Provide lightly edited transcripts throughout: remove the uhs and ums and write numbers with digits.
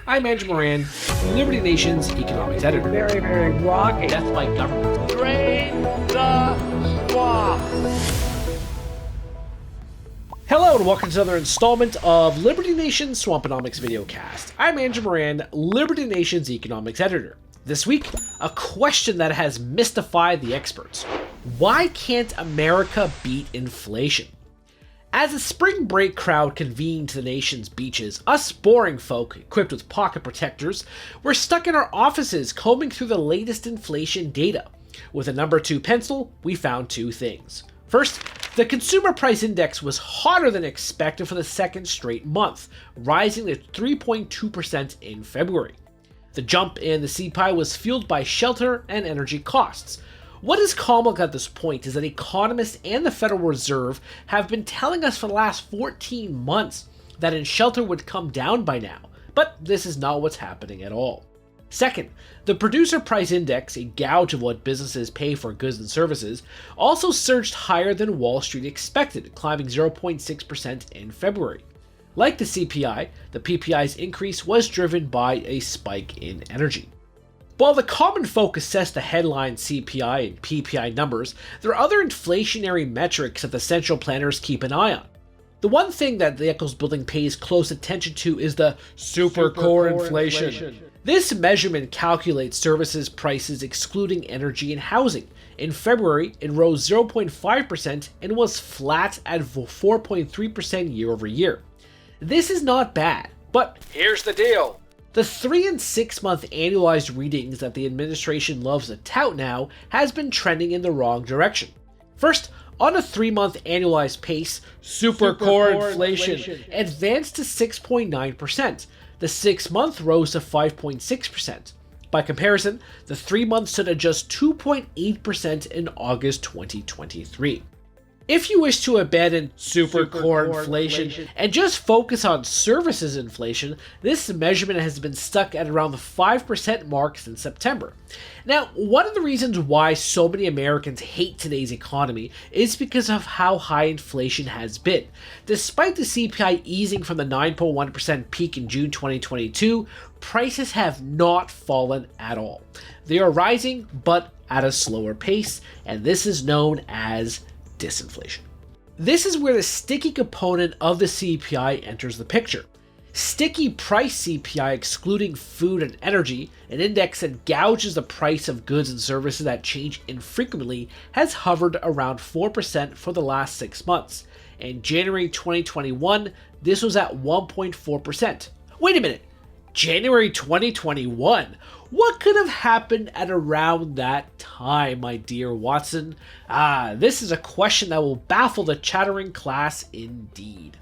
I'm Andrew Moran, Liberty Nation's economics editor. Very, very rocky. Death by government. Drain the swamp. Hello and welcome to another installment of Liberty Nation's Swamponomics videocast. I'm Andrew Moran, Liberty Nation's economics editor. This week, a question that has mystified the experts. Why can't America beat inflation? As the spring break crowd convened to the nation's beaches, us boring folk, equipped with pocket protectors, were stuck in our offices combing through the latest inflation data. With a number 2 pencil, we found two things. First, the consumer price index was hotter than expected for the second straight month, rising to 3.2% in February. The jump in the CPI was fueled by shelter and energy costs. What is comical at this point is that economists and the Federal Reserve have been telling us for the last 14 months that shelter would come down by now, but this is not what's happening at all. Second, the producer price index, a gauge of what businesses pay for goods and services, also surged higher than Wall Street expected, climbing 0.6% in February. Like the CPI, the PPI's increase was driven by a spike in energy. While the common folk assess the headline CPI and PPI numbers, there are other inflationary metrics that the central planners keep an eye on. The one thing that the Eccles Building pays close attention to is the supercore inflation. This measurement calculates services prices excluding energy and housing. In February, it rose 0.5% and was flat at 4.3% year over year. This is not bad, but here's the deal. The 3 and 6 month annualized readings that the administration loves to tout now has been trending in the wrong direction. First, on a 3-month annualized pace, supercore inflation advanced to 6.9%. The 6-month rose to 5.6%. By comparison, the 3-month stood at just 2.8% in August 2023. If you wish to abandon supercore inflation and just focus on services inflation, this measurement has been stuck at around the 5% mark since September. Now, one of the reasons why so many Americans hate today's economy is because of how high inflation has been. Despite the CPI easing from the 9.1% peak in June 2022, prices have not fallen at all. They are rising, but at a slower pace, and this is known as disinflation. This is where the sticky component of the CPI enters the picture. Sticky price CPI excluding food and energy, an index that gouges the price of goods and services that change infrequently, has hovered around 4% for the last 6 months. In January 2021, this was at 1.4%. Wait a minute, January 2021? What could have happened at around that time, my dear Watson? This is a question that will baffle the chattering class indeed.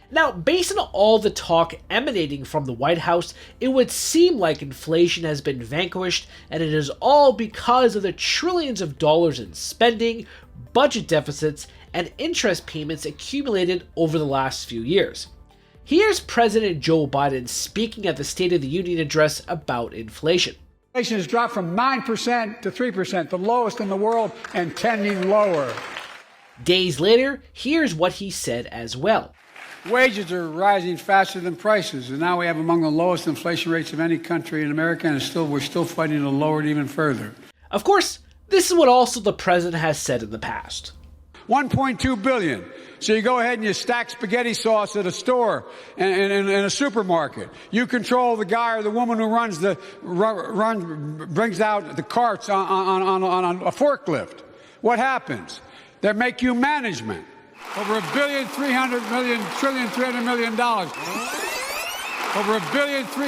Now, based on all the talk emanating from the White House, it would seem like inflation has been vanquished, and it is all because of the trillions of dollars in spending, budget deficits, and interest payments accumulated over the last few years. Here's President Joe Biden speaking at the State of the Union address about inflation. Inflation has dropped from 9% to 3%, the lowest in the world and tending lower. Days later, here's what he said as well. Wages are rising faster than prices, and now we have among the lowest inflation rates of any country in America, and we're still fighting to lower it even further. Of course, this is what also the president has said in the past. $1.2 billion. So you go ahead and you stack spaghetti sauce at a store and in a supermarket. You control the guy or the woman who brings out the carts on a forklift. What happens? They make you management. Over $1.3 billion. Over $1.3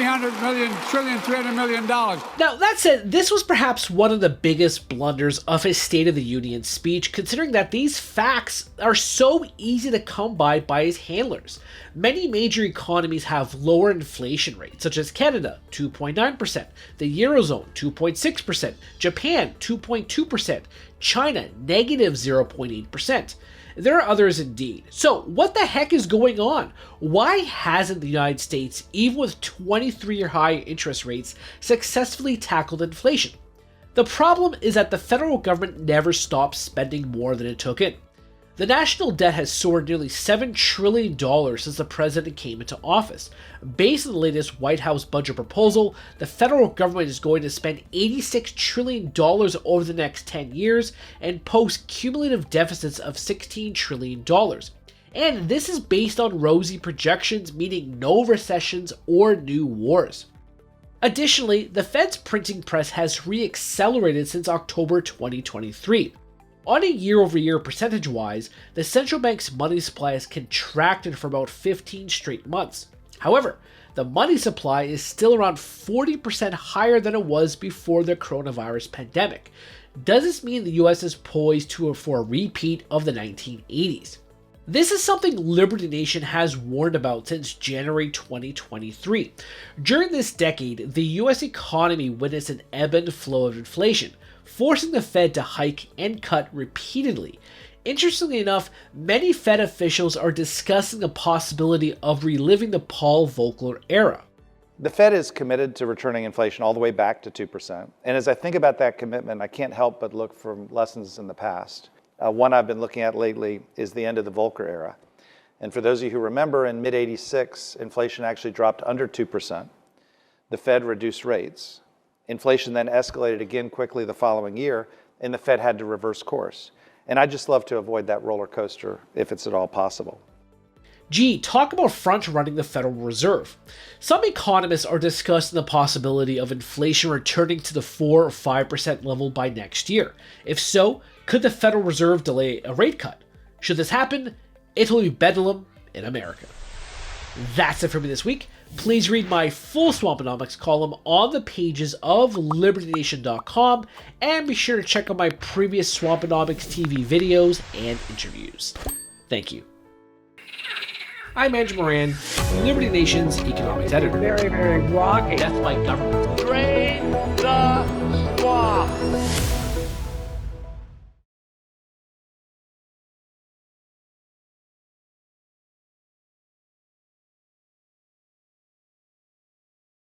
billion. Now, that said, this was perhaps one of the biggest blunders of his State of the Union speech, considering that these facts are so easy to come by his handlers. Many major economies have lower inflation rates, such as Canada, 2.9%, the Eurozone, 2.6%, Japan, 2.2%, China, negative 0.8%. There are others indeed. So what the heck is going on? Why hasn't the United States, even with 23-year high interest rates, successfully tackled inflation? The problem is that the federal government never stopped spending more than it took in. The national debt has soared nearly $7 trillion since the president came into office. Based on the latest White House budget proposal, the federal government is going to spend $86 trillion over the next 10 years and post cumulative deficits of $16 trillion. And this is based on rosy projections, meaning no recessions or new wars. Additionally, the Fed's printing press has re-accelerated since October 2023. On a year-over-year percentage-wise, the central bank's money supply has contracted for about 15 straight months. However, the money supply is still around 40% higher than it was before the coronavirus pandemic. Does this mean the US is poised for a repeat of the 1980s? This is something Liberty Nation has warned about since January 2023. During this decade, the US economy witnessed an ebb and flow of inflation, forcing the Fed to hike and cut repeatedly. Interestingly enough, many Fed officials are discussing the possibility of reliving the Paul Volcker era. The Fed is committed to returning inflation all the way back to 2%. And as I think about that commitment, I can't help but look for lessons in the past. One I've been looking at lately is the end of the Volcker era. And for those of you who remember, in mid-86, inflation actually dropped under 2%. The Fed reduced rates. Inflation then escalated again quickly the following year, and the Fed had to reverse course. And I just love to avoid that roller coaster if it's at all possible. Gee, talk about front-running the Federal Reserve. Some economists are discussing the possibility of inflation returning to the 4 or 5% level by next year. If so, could the Federal Reserve delay a rate cut? Should this happen, it'll be bedlam in America. That's it for me this week. Please read my full Swamponomics column on the pages of LibertyNation.com, and be sure to check out my previous Swamponomics TV videos and interviews. Thank you. I'm Andrew Moran, Liberty Nation's economics editor. Very, very rocky. That's my government. Drain the